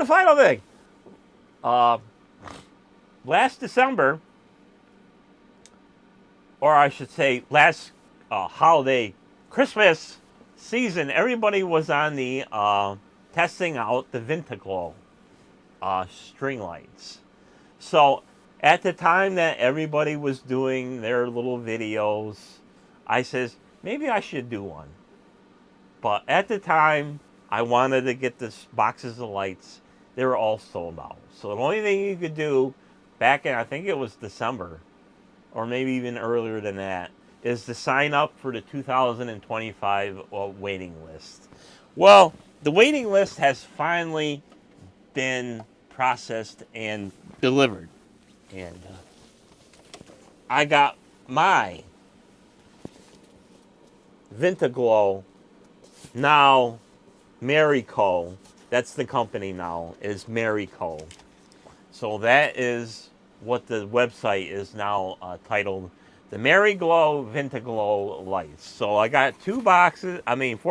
the final thing. Last December, or I should say last holiday, Christmas season, everybody was on the testing out the Vintaglo string lights. So at the time that everybody was doing their little videos, I says, maybe I should do one. But at the time, I wanted to get this boxes of lights. They were all sold out. So the only thing you could do back in, I think it was December, or maybe even earlier than that, is to sign up for the 2025 waiting list. Well, the waiting list has finally been processed and delivered. And I got my Vintaglo, now Marico. That's the company now, is Marico. So that is what the website is now titled, the Mariglow Vintaglo lights. So I got 4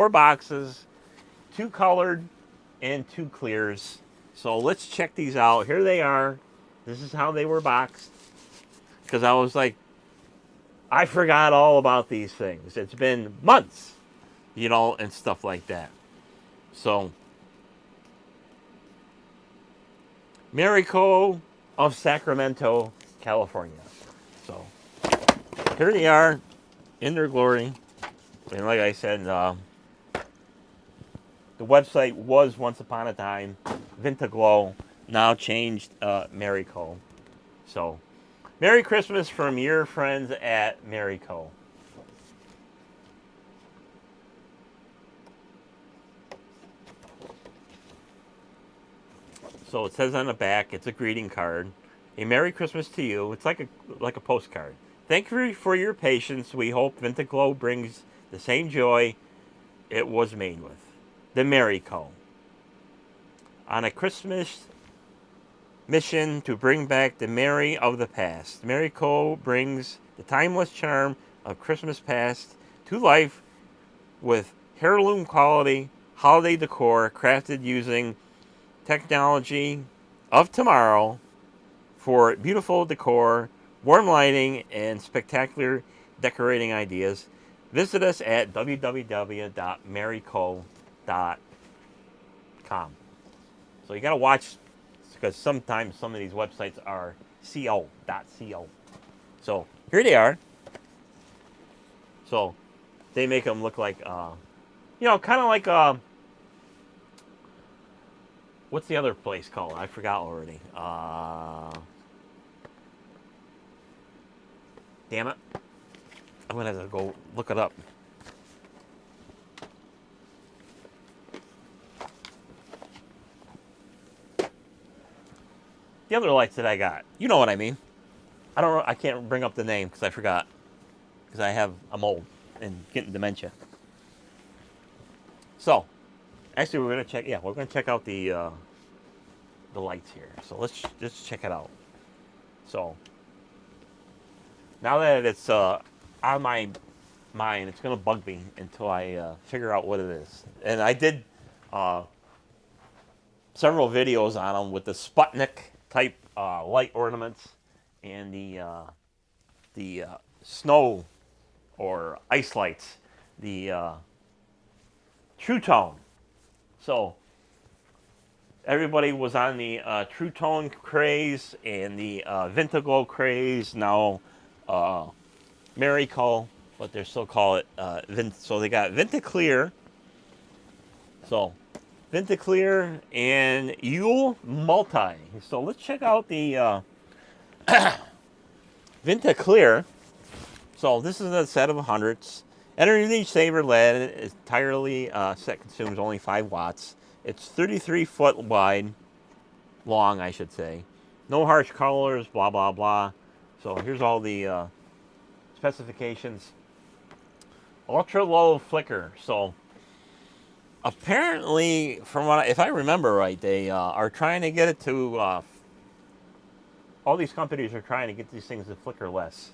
boxes, 2 colored and 2 clears. So let's check these out. Here they are. This is how they were boxed. Because I was like, I forgot all about these things. It's been months, and stuff like that. So, Marico of Sacramento, California. So, here they are in their glory. And like I said, the website was once upon a time Vintaglo, now changed Marico. So, Merry Christmas from your friends at Marico. So it says on the back, it's a greeting card. A Merry Christmas to you. It's like a postcard. Thank you for your patience. We hope Vintaglo brings the same joy it was made with. The Marico. On a Christmas mission to bring back the merry of the past, Marico brings the timeless charm of Christmas past to life with heirloom quality holiday decor crafted using technology of tomorrow for beautiful decor, warm lighting, and spectacular decorating ideas. Visit us at www.marico.com. So you got to watch, because sometimes some of these websites are co.co. So here they are. So they make them look like, kind of like, what's the other place called? I forgot already. Damn it. I'm going to have to go look it up. The other lights that I got. You know what I mean. I can't bring up the name because I forgot. Because I'm old and getting dementia. So, actually we're going to check out the lights here. So let's just check it out. So, now that it's on my mind, it's going to bug me until I figure out what it is. And I did several videos on them with the Sputnik type light ornaments and the snow or ice lights, the True Tone. So everybody was on the True Tone craze and the Vintaglo craze. Now Marico, but they still call it so they got Vintaclear. So Vintaclear and Yule Multi. So let's check out the Vintaclear. So this is a set of 100s. Energy saver lead is entirely set, consumes only 5 watts. It's 33 foot wide, long I should say. No harsh colors, blah blah blah. So here's all the specifications. Ultra low flicker. So apparently, if I remember right, they are trying to get it to. All these companies are trying to get these things to flicker less,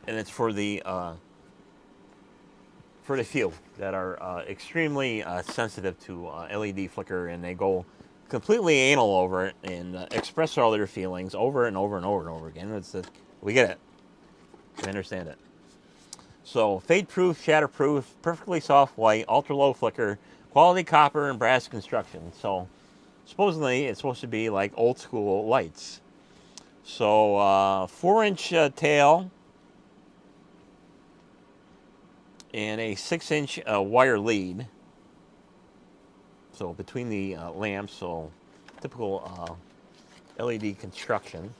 and it's for the few that are extremely sensitive to LED flicker, and they go completely anal over it and express all their feelings over and over and over and over again. We get it. We understand it. So, fade-proof, shatter-proof, perfectly soft white, ultra-low flicker, quality copper and brass construction. So, supposedly, it's supposed to be like old-school lights. So, 4-inch tail and a 6-inch wire lead. So, between the lamps, so typical LED construction.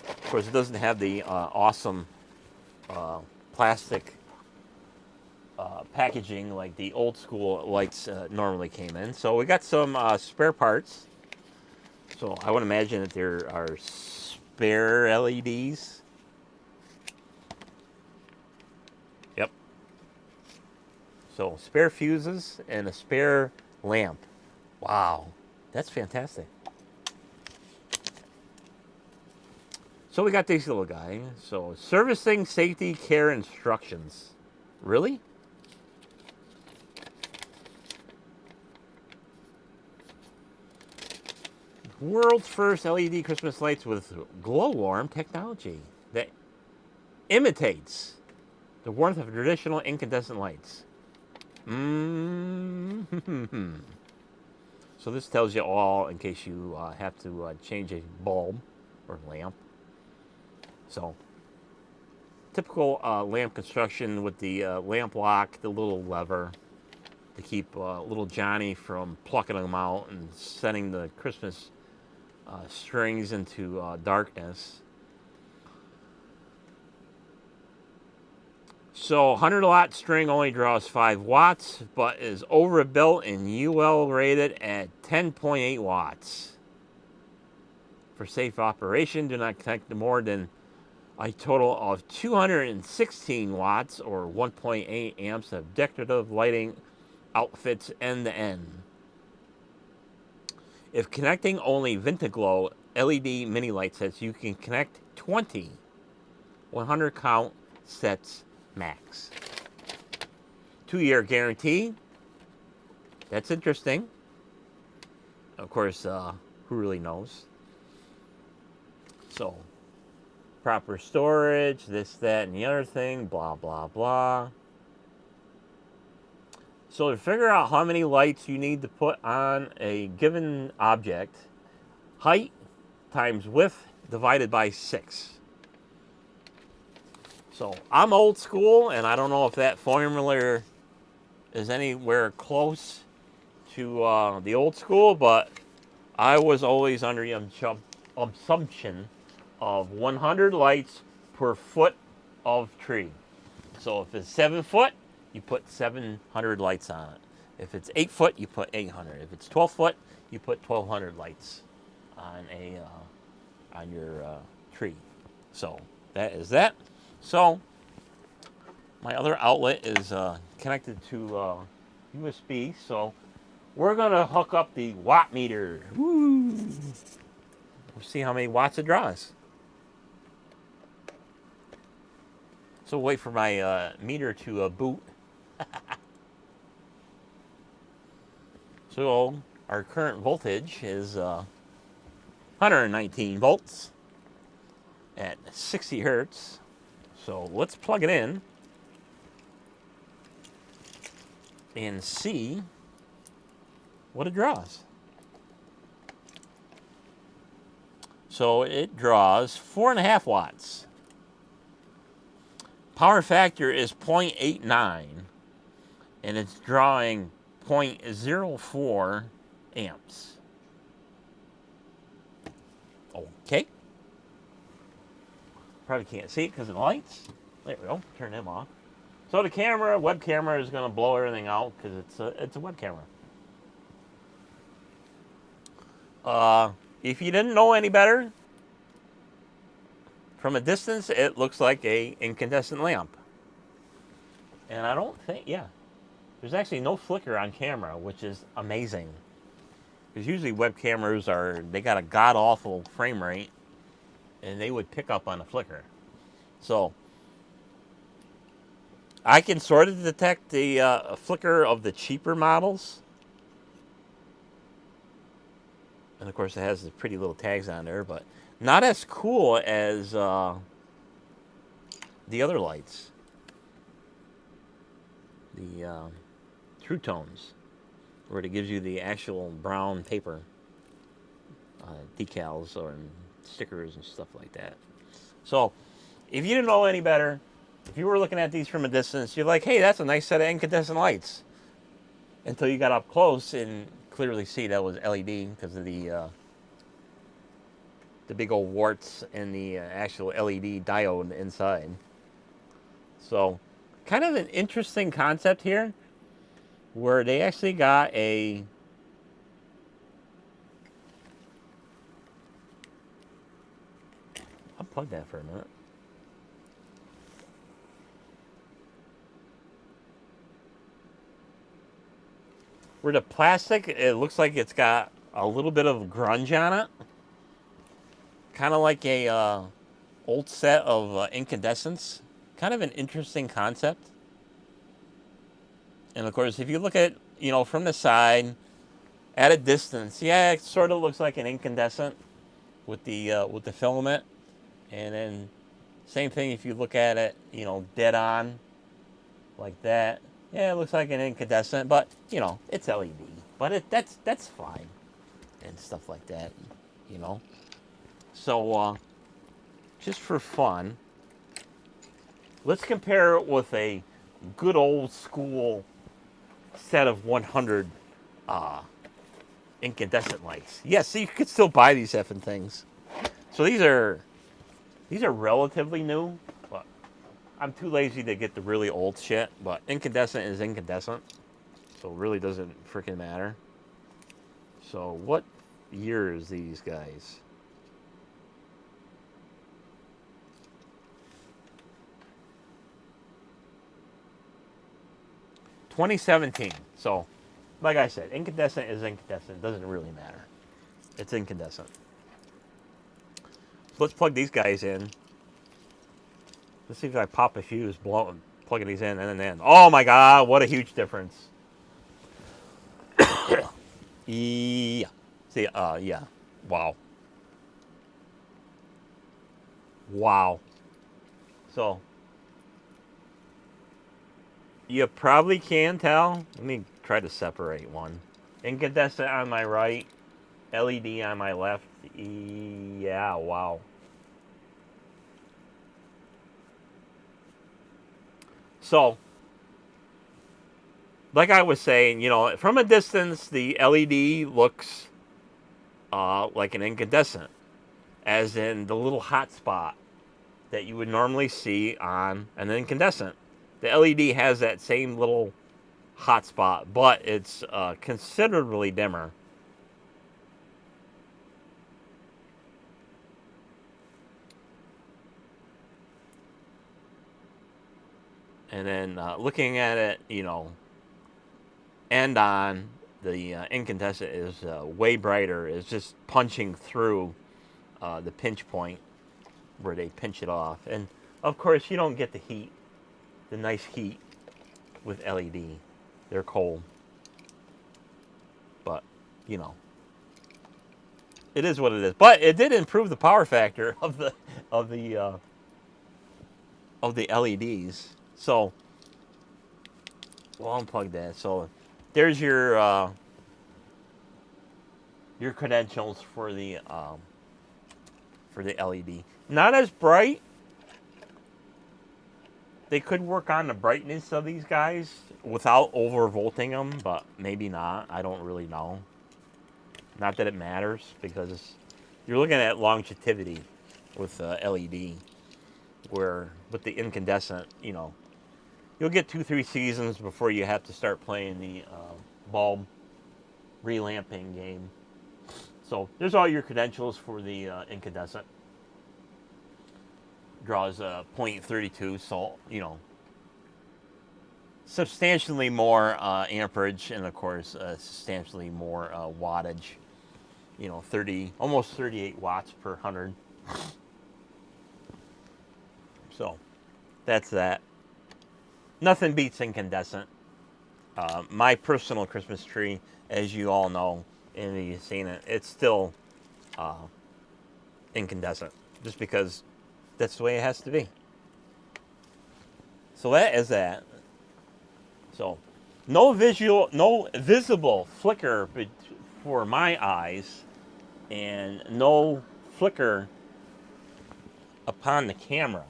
Of course, it doesn't have the awesome plastic packaging like the old school lights normally came in. So we got some spare parts. So I would imagine that there are spare LEDs. Yep. So spare fuses and a spare lamp. Wow, that's fantastic. So we got these little guys. So servicing safety care instructions. Really? World's first LED Christmas lights with glow worm technology that imitates the warmth of traditional incandescent lights. So this tells you all in case you have to change a bulb or lamp. So typical lamp construction with the lamp lock, the little lever to keep little Johnny from plucking them out and sending the Christmas strings into darkness. So 100-watt string only draws 5 watts, but is overbuilt and UL rated at 10.8 watts. For safe operation, do not connect more than a total of 216 watts or 1.8 amps of decorative lighting outfits end to end. If connecting only Vintaglo LED mini light sets, you can connect 20 100 count sets max. 2-year guarantee. That's interesting. Of course, who really knows? So, proper storage, this, that, and the other thing, blah, blah, blah. So to figure out how many lights you need to put on a given object, height times width divided by 6. So I'm old school, and I don't know if that formula is anywhere close to the old school, but I was always under the assumption of 100 lights per foot of tree. So if it's 7 foot, you put 700 lights on it. If it's 8 foot, you put 800. If it's 12 foot, you put 1,200 lights on your tree. So that is that. So my other outlet is connected to USB. So we're gonna hook up the watt meter. Woo! We'll see how many watts it draws. So wait for my meter to boot. So our current voltage is 119 volts at 60 hertz. So let's plug it in and see what it draws. So it draws 4.5 watts. Power factor is 0.89, and it's drawing 0.04 amps. Okay. Probably can't see it because of the lights. There we go. Turn them off. So the web camera is going to blow everything out because it's a web camera. If you didn't know any better, from a distance, it looks like a incandescent lamp. And I don't think, there's actually no flicker on camera, which is amazing. Because usually web cameras they got a god-awful frame rate, and they would pick up on a flicker. So, I can sort of detect the flicker of the cheaper models. And of course, it has the pretty little tags on there, but not as cool as the other lights, the True Tones, where it gives you the actual brown paper decals or stickers and stuff like that. So, if you didn't know any better, if you were looking at these from a distance, you're like, hey, that's a nice set of incandescent lights. Until you got up close and clearly see that was LED because of the big old warts and the actual LED diode inside. So, kind of an interesting concept here, where they actually got a I'll plug that for a minute. Where the plastic, it looks like it's got a little bit of grunge on it. Kind of like a old set of incandescents. Kind of an interesting concept. And of course, if you look at, from the side, at a distance, yeah, it sort of looks like an incandescent with the filament. And then same thing if you look at it, dead on, like that. Yeah, it looks like an incandescent, but it's LED. But that's fine, and stuff like that, So, just for fun, let's compare it with a good old school set of 100 incandescent lights. Yes, so you could still buy these effing things. So these are relatively new, but I'm too lazy to get the really old shit. But incandescent is incandescent, so it really doesn't freaking matter. So what year is these guys? $2017. So, like I said, incandescent is incandescent. It doesn't really matter. It's incandescent. So let's plug these guys in. Let's see if I pop a fuse, plugging these in, and then. Oh my God! What a huge difference. Yeah. See, yeah. Wow. Wow. So, you probably can tell. Let me try to separate one. Incandescent on my right, LED on my left. Yeah, wow. So, like I was saying, from a distance, the LED looks like an incandescent, as in the little hot spot that you would normally see on an incandescent. The LED has that same little hot spot, but it's considerably dimmer. And then looking at it, end on, the incandescent is way brighter. It's just punching through the pinch point where they pinch it off. And of course, you don't get the heat, the nice heat with LED. They're cold. But, it is what it is. But it did improve the power factor of the LEDs. So we'll unplug that. So there's your credentials for the LED. Not as bright. They could work on the brightness of these guys without overvolting them, but maybe not. I don't really know. Not that it matters, because you're looking at longevity with LED, where with the incandescent, you'll get 2-3 seasons before you have to start playing the bulb relamping game. So there's all your credentials for the incandescent. Draws 0.32, so substantially more amperage, and of course substantially more wattage. almost 38 watts per 100. So that's that. Nothing beats incandescent. My personal Christmas tree, as you all know, And you've seen it. It's still incandescent, just because that's the way it has to be. So that is that. So no visible flicker for my eyes, and no flicker upon the camera.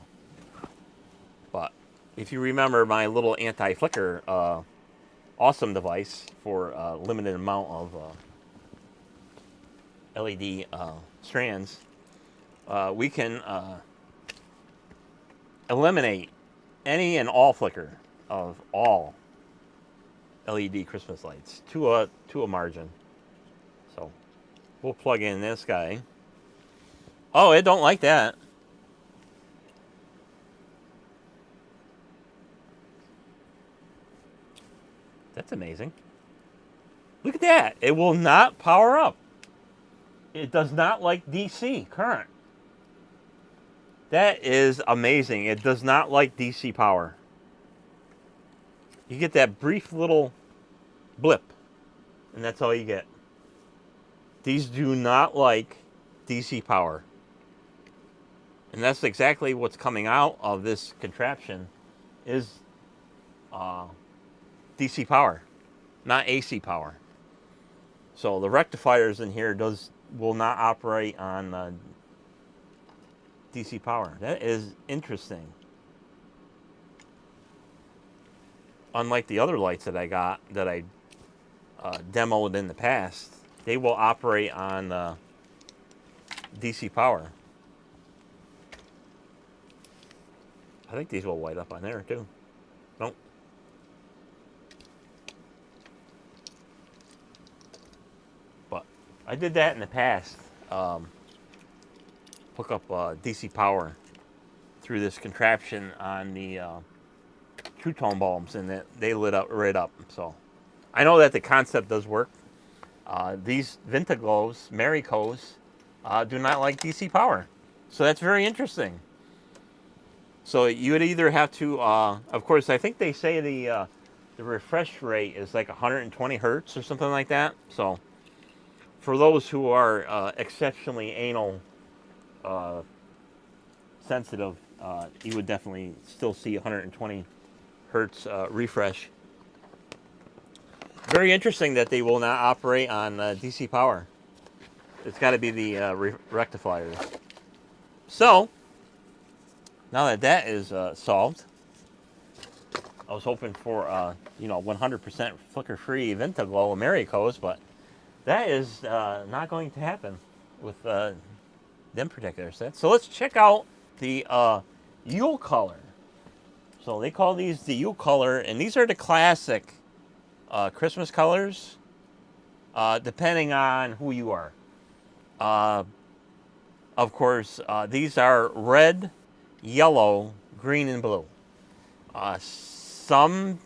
But if you remember my little anti-flicker awesome device for a limited amount of LED strands, we can eliminate any and all flicker of all LED Christmas lights to a margin. So we'll plug in this guy. Oh, it don't like that. That's amazing. Look at that. It will not power up. It does not like DC current. That is amazing. It does not like DC power. You get that brief little blip, and that's all you get. These do not like DC power. And that's exactly what's coming out of this contraption is DC power, not AC power. So the rectifiers in here will not operate on DC power. That is interesting. Unlike the other lights that I got, that I demoed in the past, they will operate on DC power. I think these will light up on there too. Nope. But I did that in the past. Hook up DC power through this contraption on the True Tone bulbs, and they lit up right up. So I know that the concept does work. These Vintaglos, Maricos, do not like DC power. So that's very interesting. So you would either have to, of course, I think they say the refresh rate is like 120 hertz or something like that. So for those who are exceptionally anal sensitive, you would definitely still see 120 hertz refresh. Very interesting that they will not operate on DC power. It's got to be the rectifiers. So now that that is solved, I was hoping for 100% flicker-free Vintaglo Maricos, but that is not going to happen with them particular sets. So let's check out the Yule color. So they call these the Yule color, and these are the classic Christmas colors, depending on who you are. Of course, these are red, yellow, green, and blue. Some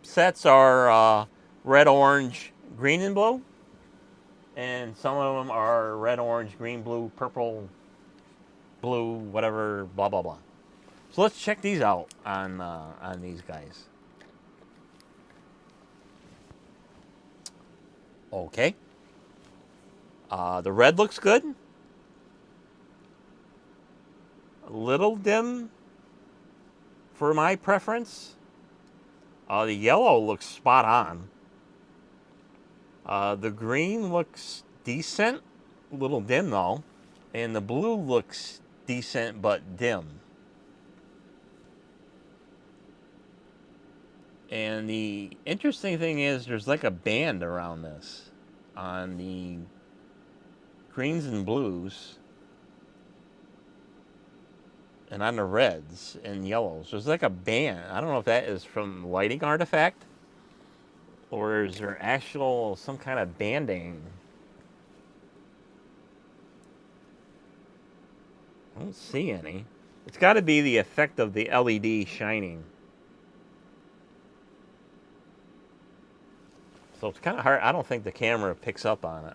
sets are red, orange, green, and blue. And some of them are red, orange, green, blue, purple, blue, whatever, blah, blah, blah. So let's check these out on these guys. Okay. The red looks good. A little dim for my preference. The yellow looks spot on. The green looks decent. A little dim though. And the blue looks decent but dim. And the interesting thing is there's like a band around this on the greens and blues and on the reds and yellows. There's like a band. I don't know if that is from lighting artifact or is there actual some kind of banding. I don't see any. It's got to be the effect of the LED shining. So it's kind of hard. I don't think the camera picks up on it.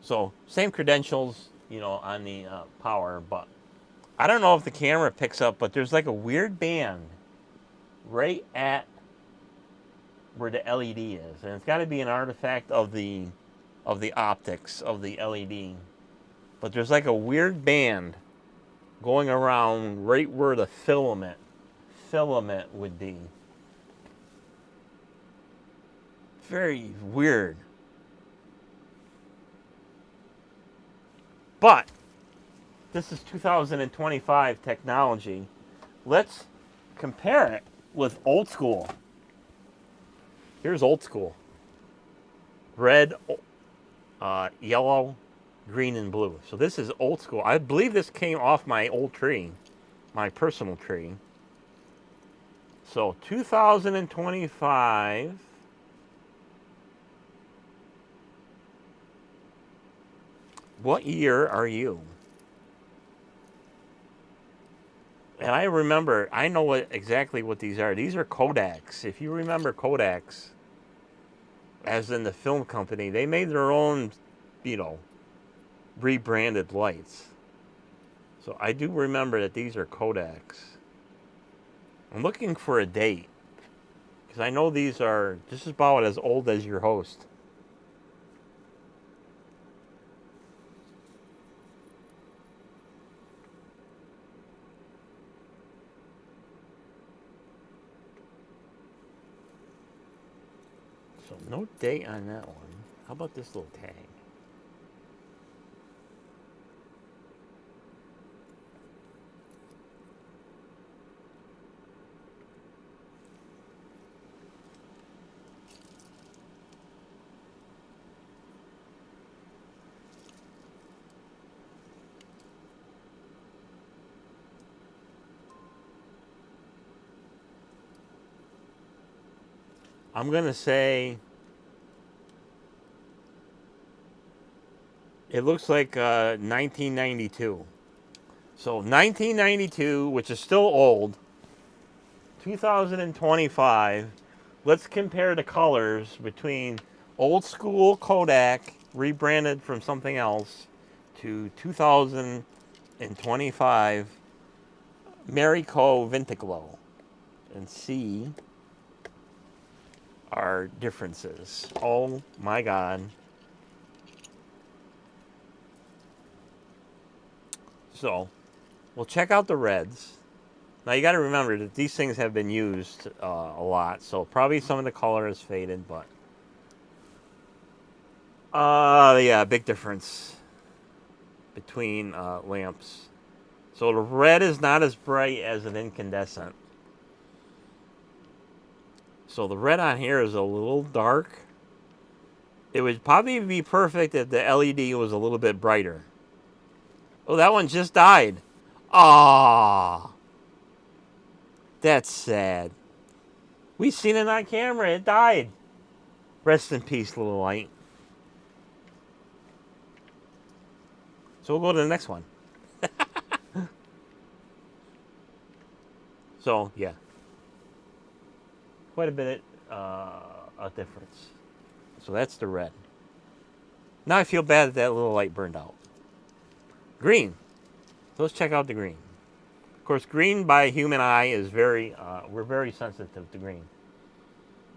So same credentials, on the power, but I don't know if the camera picks up, but there's like a weird band right at where the LED is, and it's got to be an artifact of the optics of the LED. But there's like a weird band going around right where the filament would be. Very weird. But this is 2025 technology. Let's compare it with old school. Here's old school. Red, yellow, green, and blue. So this is old school. I believe this came off my old tree, my personal tree. So 2025. What year are you? And I remember, I know exactly what these are. These are Kodaks. If you remember Kodaks, as in the film company, they made their own, rebranded lights. So I do remember that these are Kodaks. I'm looking for a date, because I know these are just about as old as your host. So no date on that one. How about this little tag? I'm going to say it looks like 1992. So 1992, which is still old, 2025. Let's compare the colors between old school Kodak, rebranded from something else, to 2025 Marico Vintaglo, and see our differences. Oh my God. So, we'll check out the reds. Now you got to remember that these things have been used a lot, so probably some of the color is faded, but yeah, big difference between lamps. So the red is not as bright as an incandescent. So the red on here is a little dark. It would probably be perfect if the LED was a little bit brighter. Oh, that one just died. Ah, that's sad. We seen it on camera. It died. Rest in peace, little light. So we'll go to the next one. So, yeah. Quite a bit of difference. So that's the red. Now I feel bad that little light burned out. Green. So let's check out the green. Of course, green by human eye is we're very sensitive to green.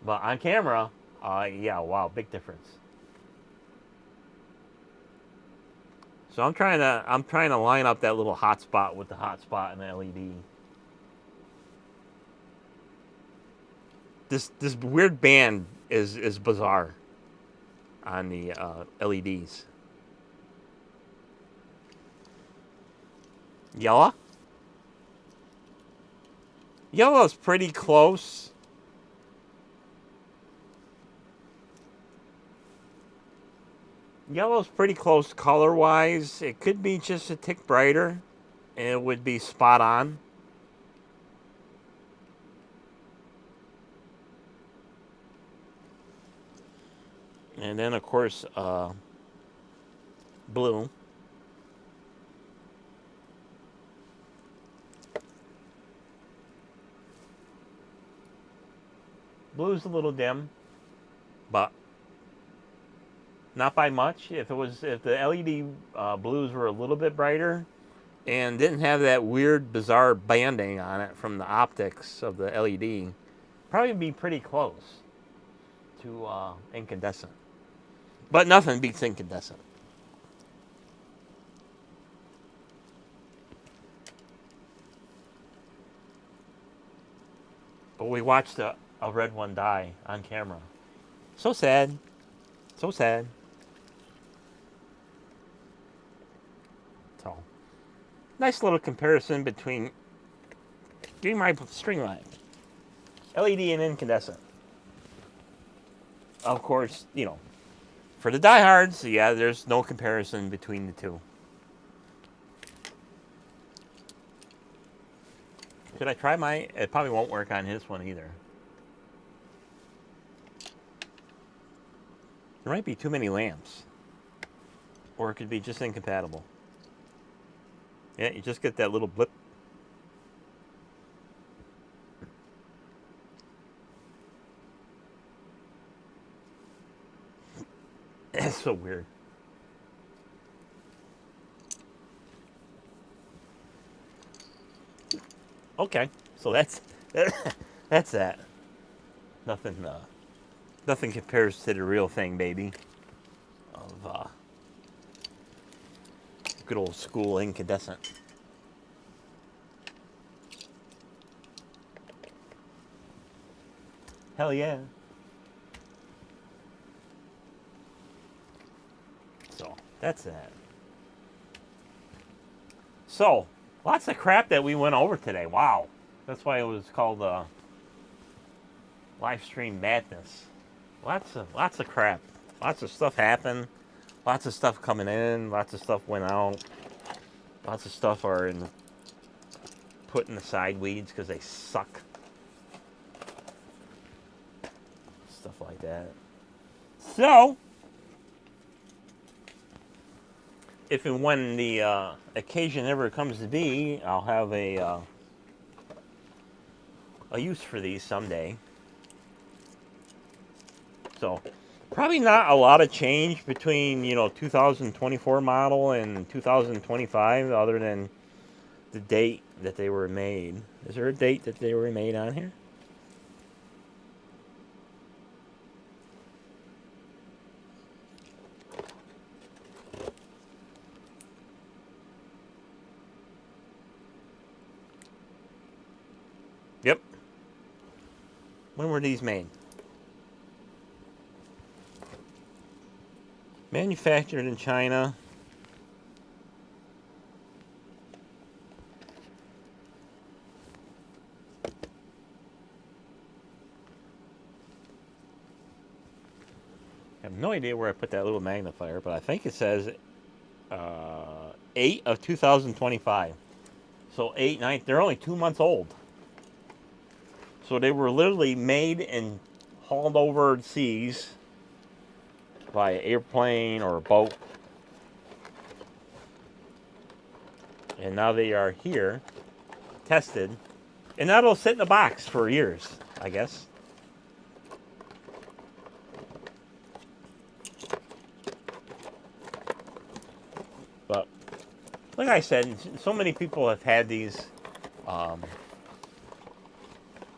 But on camera, yeah, wow, big difference. So I'm trying to line up that little hot spot with the hot spot in the LED. This weird band is bizarre on the LEDs. Yellow? Yellow's pretty close. Yellow's pretty close color-wise. It could be just a tick brighter, and it would be spot on. And then, of course, blue. Blue's a little dim, but not by much. If the LED blues were a little bit brighter and didn't have that weird, bizarre banding on it from the optics of the LED, probably be pretty close. to incandescent. But nothing beats incandescent. But we watched a red one die on camera. So sad. So sad. So, nice little comparison between my string light, LED and incandescent. Of course, for the diehards, yeah, there's no comparison between the two. Should I try my? It probably won't work on his one either. There might be too many lamps. Or it could be just incompatible. Yeah, you just get that little blip. It's so weird. Okay, so that's that's that. Nothing compares to the real thing, baby. Of good old school incandescent. Hell yeah. So that's that. So lots of crap that we went over today. Wow, that's why it was called live stream madness. Lots of crap. Lots of stuff happened. Lots of stuff coming in. Lots of stuff went out. Lots of stuff are put in the side weeds because they suck. Stuff like that. So, if and when the occasion ever comes to be, I'll have a use for these someday. So, probably not a lot of change between 2024 model and 2025, other than the date that they were made. Is there a date that they were made on here? Yep. When were these made? Manufactured in China. I have no idea where I put that little magnifier, but I think it says 8 of 2025. So 8, 9, they're only 2 months old. So they were literally made and hauled over seas by airplane or boat. And now they are here, tested. And now they'll sit in a box for years, I guess. But, like I said, so many people have had these,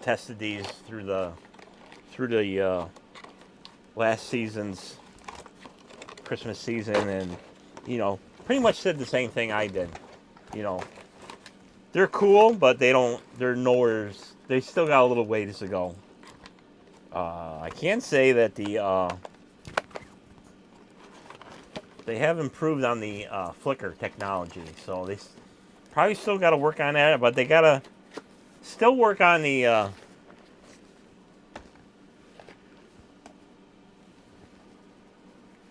tested these through the last season's Christmas season, and pretty much said the same thing I did. They're cool, but they're nowhere. They still got a little ways to go. I can say that they have improved on the flicker technology, so they probably still got to work on that, but they got to still work on the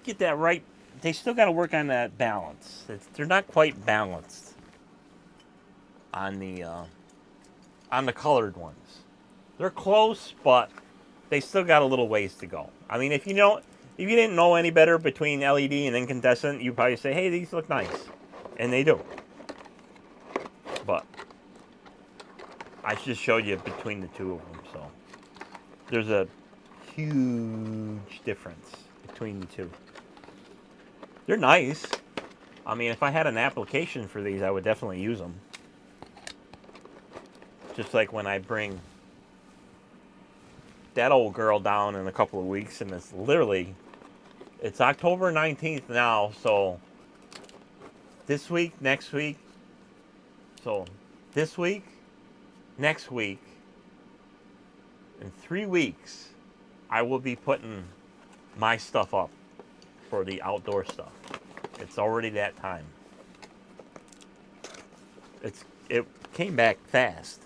get that right. They still got to work on that balance. They're not quite balanced on the colored ones. They're close, but they still got a little ways to go. I mean, if you didn't know any better between LED and incandescent, you'd probably say, "Hey, these look nice," and they do. But I just showed you between the two of them, so there's a huge difference between the two. They're nice. I mean, if I had an application for these, I would definitely use them. Just like when I bring that old girl down in a couple of weeks, and it's October 19th now, so this week, next week, so this week, next week, in 3 weeks, I will be putting my stuff up for the outdoor stuff. It's already that time. It came back fast.